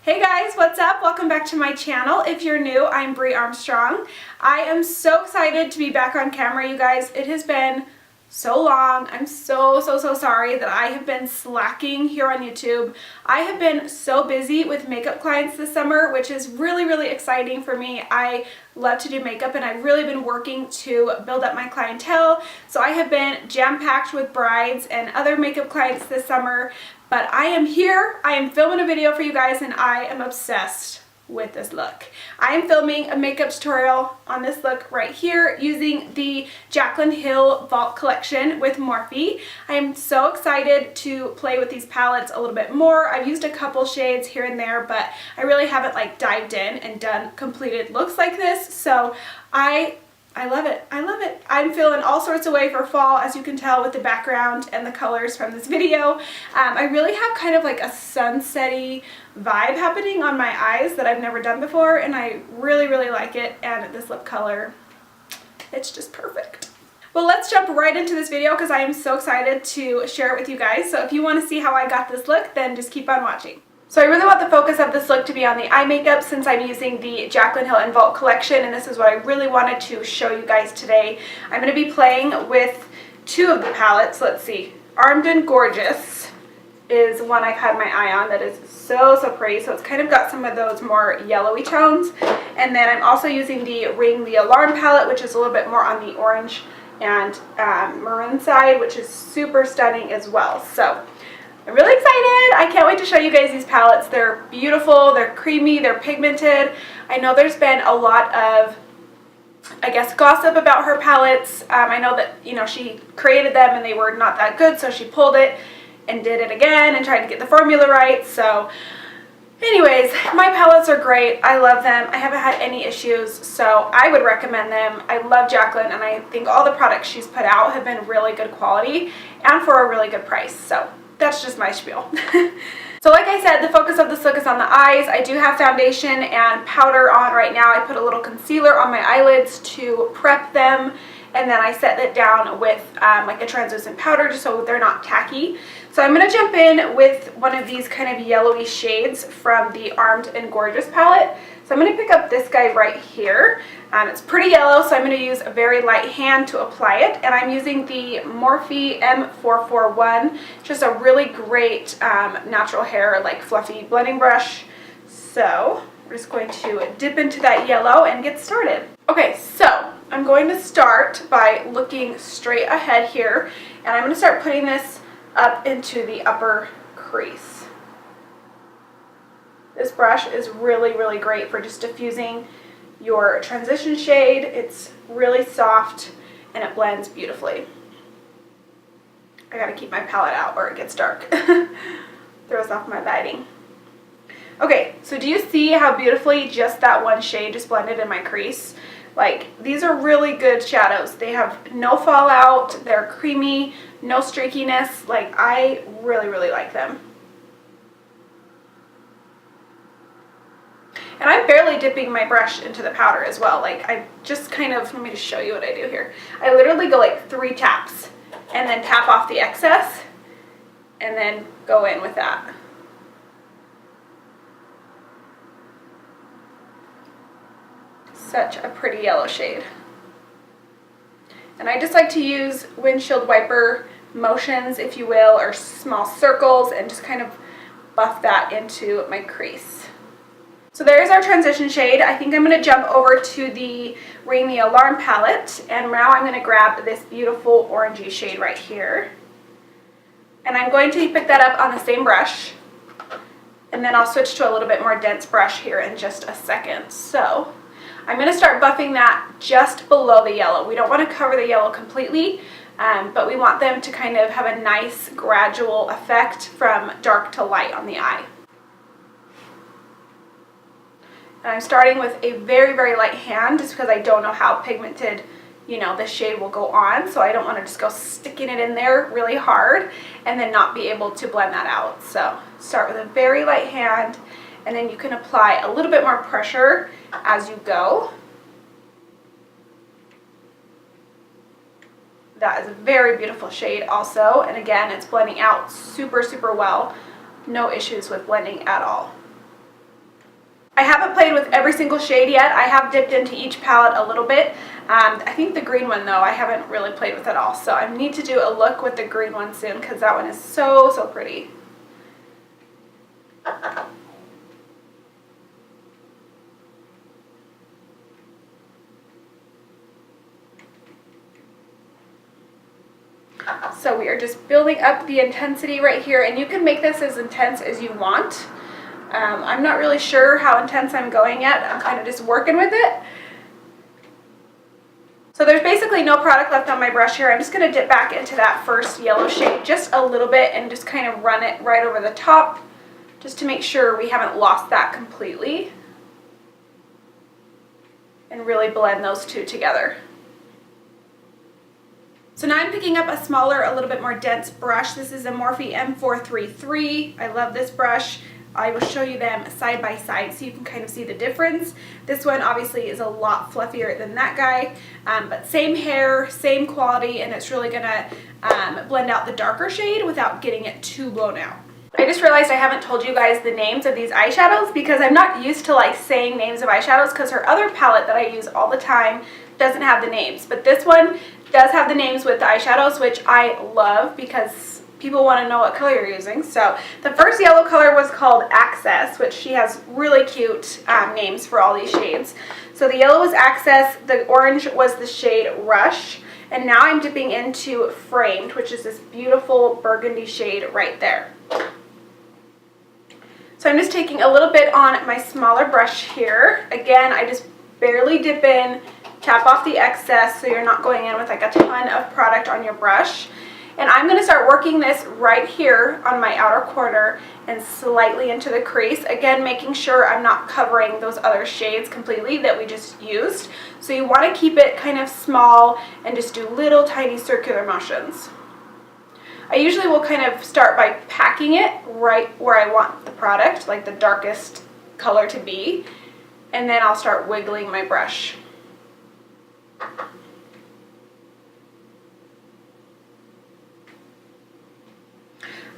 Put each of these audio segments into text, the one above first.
Hey guys, what's up? Welcome back to my channel. If you're new, I'm Brie Armstrong. I am so excited to be back on camera, you guys. It has been so long. I'm so sorry that I have been slacking here on YouTube. I have been so busy with makeup clients this summer, which is really exciting for me. I love to do makeup and I've really been working to build up my clientele. So I have been jam-packed with brides and other makeup clients this summer. But I am here, I am filming a video for you guys, and I am obsessed with this look. I am filming a makeup tutorial on this look right here using the Jaclyn Hill Vault collection with Morphe. I am so excited to play with these palettes a little bit more. I've used a couple shades here and there, but I really haven't like dived in and done completed looks like this. So I love it. I love it. I'm feeling all sorts of way for fall, as you can tell with the background and the colors from this video. I really have kind of like a sunsetty vibe happening on my eyes that I've never done before, and I really like it. And this lip color, it's just perfect. Well, let's jump right into this video because I am so excited to share it with you guys. So if you want to see how I got this look, then just keep on watching. So I really want the focus of this look to be on the eye makeup since I'm using the Jaclyn Hill and Vault collection, and this is what I really wanted to show you guys today. I'm going to be playing with two of the palettes. Let's see. Armed and Gorgeous is one I've had my eye on that is so pretty. So it's kind of got some of those more yellowy tones. And then I'm also using the Ring the Alarm palette, which is a little bit more on the orange and maroon side, which is super stunning as well. So I'm really excited. I can't wait to show you guys these palettes. They're beautiful, they're creamy, they're pigmented. I know there's been a lot of, I guess, gossip about her palettes. I know that, you know, she created them and they were not that good, so she pulled it and did it again and tried to get the formula right. So anyways, my palettes are great. I love them. I haven't had any issues, so I would recommend them. I love Jaclyn, and I think all the products she's put out have been really good quality and for a really good price. So that's just my spiel. So like I said, the focus of this look is on the eyes. I do have foundation and powder on right now. I put a little concealer on my eyelids to prep them, and then I set it down with like a translucent powder just so they're not tacky. So I'm going to jump in with one of these kind of yellowy shades from the Armed and Gorgeous palette. So I'm going to pick up this guy right here. It's pretty yellow, so I'm going to use a very light hand to apply it. And I'm using the Morphe M441, just a really great natural hair, like fluffy blending brush. So we're just going to dip into that yellow and get started. Okay, so I'm going to start by looking straight ahead here, and I'm going to start putting this up into the upper crease. This brush is really great for just diffusing your transition shade. It's really soft and it blends beautifully. I gotta keep my palette out or it gets dark. Throws off my lighting. Okay, so do you see how beautifully just that one shade just blended in my crease? Like, these are really good shadows. They have no fallout, they're creamy, no streakiness. Like, I really like them. And I'm barely dipping my brush into the powder as well. Like, I just kind of, let me just show you what I do here. I literally go like 3 taps and then tap off the excess and then go in with that. Such a pretty yellow shade. And I just like to use windshield wiper motions, if you will, or small circles, and just kind of buff that into my crease. So there's our transition shade. I think I'm going to jump over to the Ring the Alarm palette, and now I'm going to grab this beautiful orangey shade right here. And I'm going to pick that up on the same brush, and then I'll switch to a little bit more dense brush here in just a second. So I'm going to start buffing that just below the yellow. We don't want to cover the yellow completely, but we want them to kind of have a nice gradual effect from dark to light on the eye. And I'm starting with a very light hand just because I don't know how pigmented, you know, this shade will go on. So I don't want to just go sticking it in there really hard and then not be able to blend that out. So start with a very light hand, and then you can apply a little bit more pressure as you go. That is a very beautiful shade also, and again, it's blending out super well. No issues with blending at all. I haven't played with every single shade yet. I have dipped into each palette a little bit. I think the green one though, I haven't really played with at all. So I need to do a look with the green one soon because that one is so, so pretty. So we are just building up the intensity right here, and you can make this as intense as you want. I'm not really sure how intense I'm going yet. I'm kind of just working with it. So there's basically no product left on my brush here. I'm just going to dip back into that first yellow shade just a little bit and just kind of run it right over the top just to make sure we haven't lost that completely. And really blend those two together. So now I'm picking up a smaller, a little bit more dense brush. This is a Morphe M433. I love this brush. I will show you them side by side so you can kind of see the difference. This one obviously is a lot fluffier than that guy, but same hair, same quality, and it's really gonna blend out the darker shade without getting it too blown out. I just realized I haven't told you guys the names of these eyeshadows because I'm not used to like saying names of eyeshadows because her other palette that I use all the time doesn't have the names, but this one does have the names with the eyeshadows, which I love because people want to know what color you're using. So the first yellow color was called Access, which she has really cute names for all these shades. So the yellow was Access, the orange was the shade Rush, and now I'm dipping into Framed, which is this beautiful burgundy shade right there. So I'm just taking a little bit on my smaller brush here. Again, I just barely dip in, tap off the excess so you're not going in with like a ton of product on your brush. And I'm going to start working this right here on my outer corner and slightly into the crease. Again, making sure I'm not covering those other shades completely that we just used. So you want to keep it kind of small and just do little tiny circular motions. I usually will kind of start by packing it right where I want the product, like the darkest color to be, and then I'll start wiggling my brush.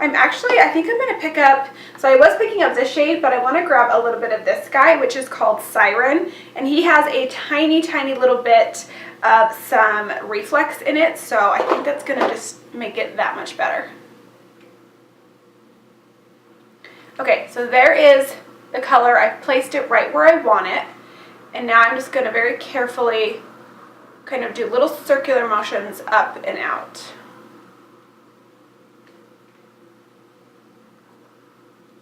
I think I'm going to pick up, so I was picking up this shade, but I want to grab a little bit of this guy, which is called Siren, and he has a tiny, tiny little bit of some reflex in it, so I think that's going to just make it that much better. Okay, so there is the color. I've placed it right where I want it, and now I'm just going to very carefully kind of do little circular motions up and out.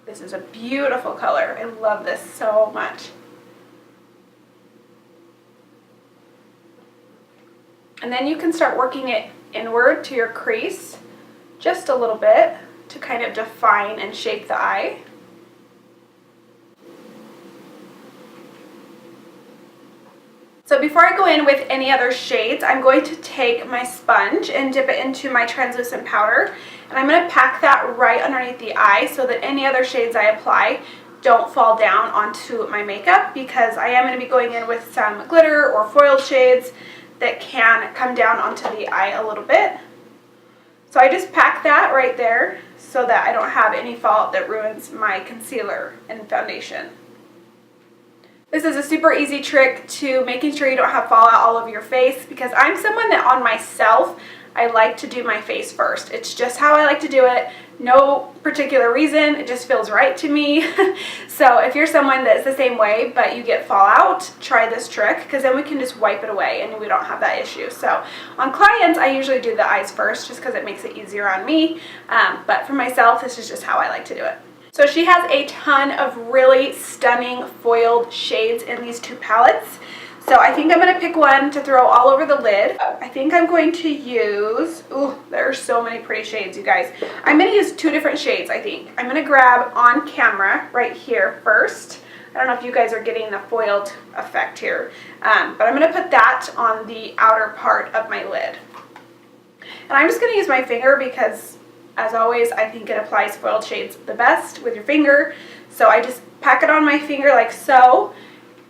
This is a beautiful color. I love this so much. And then you can start working it inward to your crease just a little bit to kind of define and shape the eye. So before I go in with any other shades, I'm going to take my sponge and dip it into my translucent powder. And I'm going to pack that right underneath the eye so that any other shades I apply don't fall down onto my makeup, because I am going to be going in with some glitter or foiled shades that can come down onto the eye a little bit. So I just pack that right there so that I don't have any fallout that ruins my concealer and foundation. This is a super easy trick to making sure you don't have fallout all over your face, because I'm someone that on myself, I like to do my face first. It's just how I like to do it. No particular reason. It just feels right to me. So if you're someone that's the same way but you get fallout, try this trick, because then we can just wipe it away and we don't have that issue. So on clients, I usually do the eyes first just because it makes it easier on me. But for myself, this is just how I like to do it. So she has a ton of really stunning foiled shades in these two palettes. So I think I'm going to pick one to throw all over the lid. I think I'm going to use, ooh, there are so many pretty shades, you guys. I'm going to use two different shades, I think. I'm going to grab On Camera right here first. I don't know if you guys are getting the foiled effect here, but I'm going to put that on the outer part of my lid. And I'm just going to use my finger because, as always, I think it applies foiled shades the best with your finger. So I just pack it on my finger like so,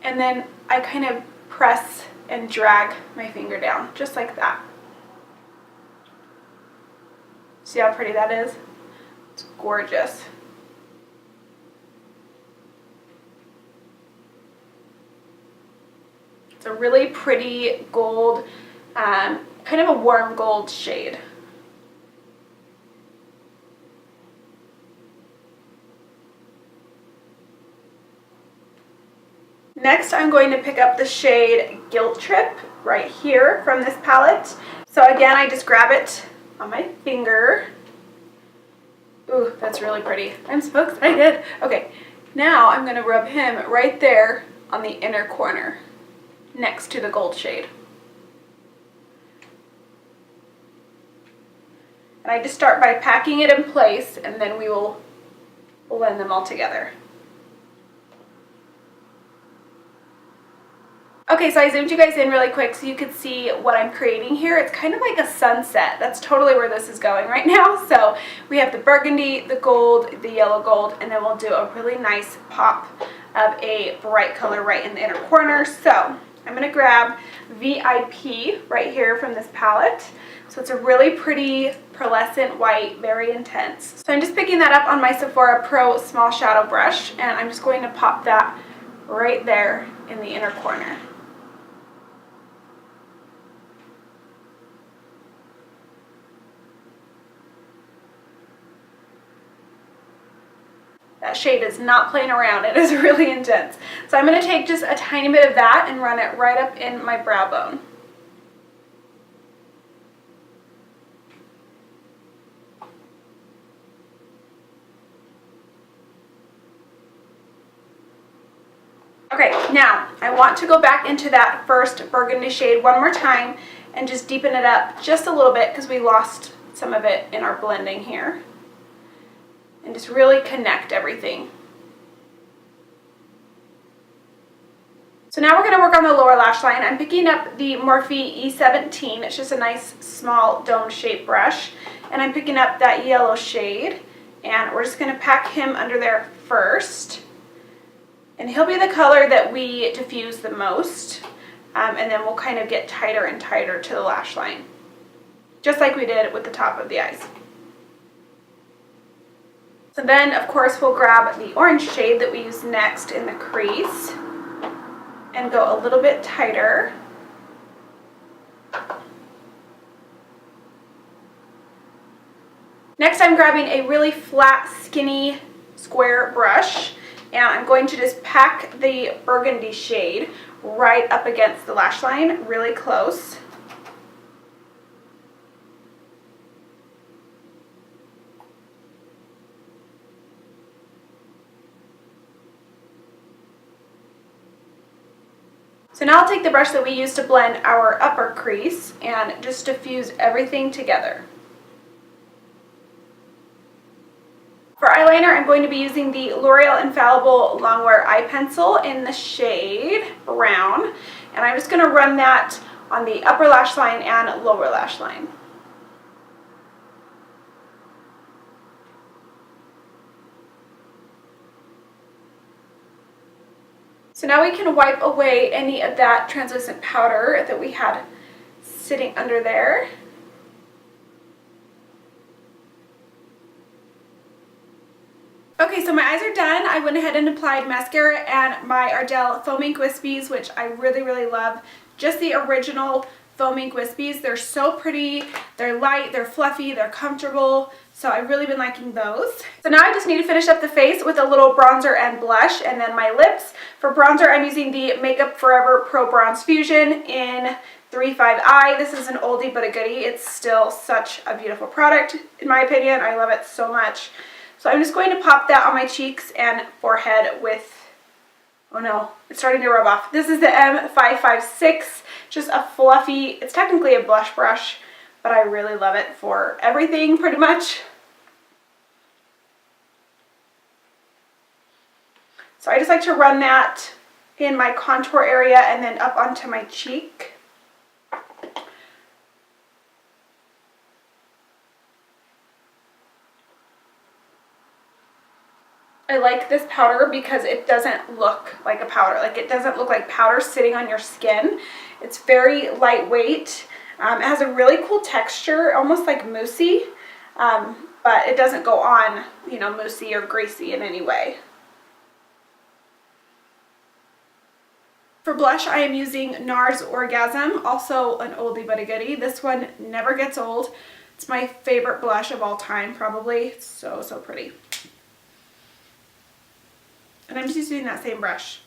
and then I kind of press and drag my finger down, just like that. See how pretty that is? It's gorgeous. a really pretty gold, kind of a warm gold shade. Next, I'm going to pick up the shade Guilt Trip right here from this palette. So again, I just grab it on my finger. Ooh, that's really pretty. I'm so excited. Okay, now I'm going to rub him right there on the inner corner next to the gold shade. And I just start by packing it in place, and then we will blend them all together. Okay, so I zoomed you guys in really quick so you could see what I'm creating here. It's kind of like a sunset. That's totally where this is going right now. So we have the burgundy, the gold, the yellow gold, and then we'll do a really nice pop of a bright color right in the inner corner. So I'm going to grab VIP right here from this palette. So it's a really pretty pearlescent white, very intense. So I'm just picking that up on my Sephora Pro small shadow brush, and I'm just going to pop that right there in the inner corner. That shade is not playing around. It is really intense. So I'm going to take just a tiny bit of that and run it right up in my brow bone. Okay, now I want to go back into that first burgundy shade one more time and just deepen it up just a little bit because we lost some of it in our blending here. And just really connect everything. So now we're going to work on the lower lash line. I'm picking up the Morphe E17. It's just a nice small dome shaped brush. And I'm picking up that yellow shade. And we're just going to pack him under there first. And he'll be the color that we diffuse the most. And then we'll kind of get tighter and tighter to the lash line. Just like we did with the top of the eyes. So then, of course, we'll grab the orange shade that we use next in the crease and go a little bit tighter. Next, I'm grabbing a really flat, skinny, square brush, and I'm going to just pack the burgundy shade right up against the lash line, really close. So now I'll take the brush that we used to blend our upper crease and just diffuse everything together. For eyeliner, I'm going to be using the L'Oreal Infallible Longwear Eye Pencil in the shade Brown. And I'm just going to run that on the upper lash line and lower lash line. So now we can wipe away any of that translucent powder that we had sitting under there. Okay, so my eyes are done. I went ahead and applied mascara and my Ardell Faux Mink Wispies, which I really, really love. Just the original Faux Mink Wispies. They're so pretty, they're light, they're fluffy, they're comfortable. So I've really been liking those. So now I just need to finish up the face with a little bronzer and blush, and then my lips. For bronzer, I'm using the Makeup Forever Pro Bronze Fusion in 35i. This is an oldie but a goodie. It's still such a beautiful product, in my opinion. I love it so much. So I'm just going to pop that on my cheeks and forehead with, oh no, it's starting to rub off. This is the M556, just a fluffy, it's technically a blush brush, but I really love it for everything pretty much. So I just like to run that in my contour area and then up onto my cheek. I like this powder because it doesn't look like a powder. Like, it doesn't look like powder sitting on your skin. It's very lightweight. It has a really cool texture, almost like moussey, but it doesn't go on, you know, moussey or greasy in any way. For blush, I am using Nars Orgasm, also an oldie but a goodie. This one never gets old. It's my favorite blush of all time, probably. It's so, so pretty. And I'm just using that same brush.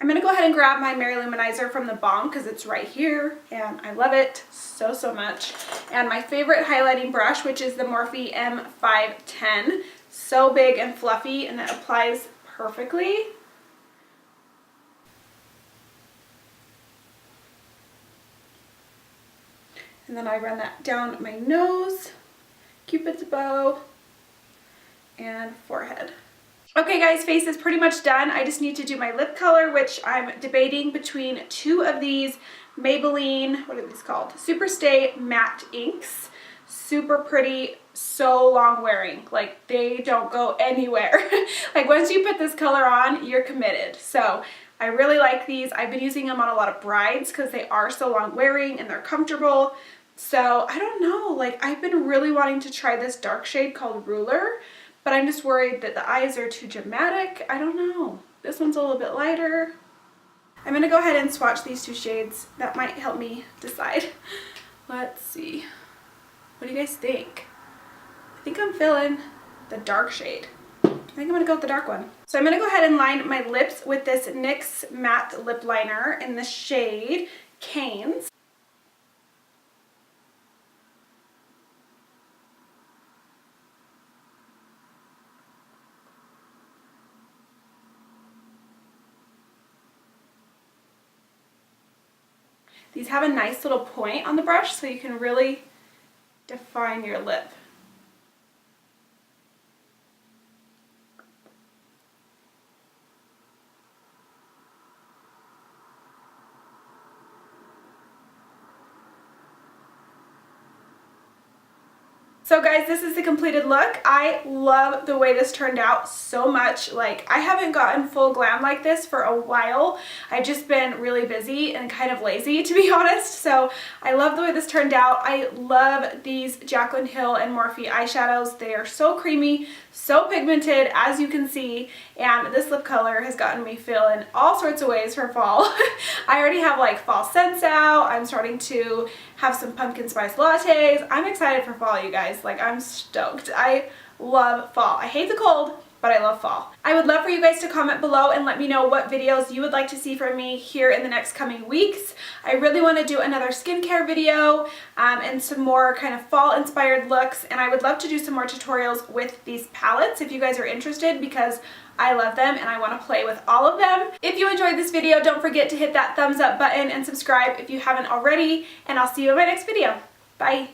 I'm going to go ahead and grab my Marylou-manizer from the Balm because it's right here and I love it so, so much. And my favorite highlighting brush, which is the Morphe M510. So big and fluffy and it applies perfectly. And then I run that down my nose, Cupid's bow, and forehead. Okay guys, face is pretty much done. I just need to do my lip color, which I'm debating between two of these Maybelline, what are these called? Superstay matte inks. Super pretty, so long wearing. Like they don't go anywhere. Like once you put this color on, you're committed. So I really like these. I've been using them on a lot of brides because they are so long wearing and they're comfortable. So I don't know, like I've been really wanting to try this dark shade called Ruler, but I'm just worried that the eyes are too dramatic. I don't know. This one's a little bit lighter. I'm gonna go ahead and swatch these two shades. That might help me decide. Let's see. What do you guys think? I think I'm feeling the dark shade. I think I'm gonna go with the dark one. So I'm gonna go ahead and line my lips with this NYX matte lip liner in the shade Canes. These have a nice little point on the brush so you can really define your lip. So guys, this is the completed look. I love the way this turned out so much. Like, I haven't gotten full glam like this for a while. I've just been really busy and kind of lazy, to be honest. So I love the way this turned out. I love these Jaclyn Hill and Morphe eyeshadows. They are so creamy, so pigmented, as you can see. And this lip color has gotten me feeling all sorts of ways for fall. I already have like fall scents out. I'm starting to have some pumpkin spice lattes. I'm excited for fall, you guys. Like, I'm stoked. I love fall. I hate the cold, but I love fall. I would love for you guys to comment below and let me know what videos you would like to see from me here in the next coming weeks. I really want to do another skincare video and some more kind of fall inspired looks, and I would love to do some more tutorials with these palettes if you guys are interested, because I love them and I want to play with all of them. If you enjoyed this video, don't forget to hit that thumbs up button and subscribe if you haven't already, and I'll see you in my next video. Bye!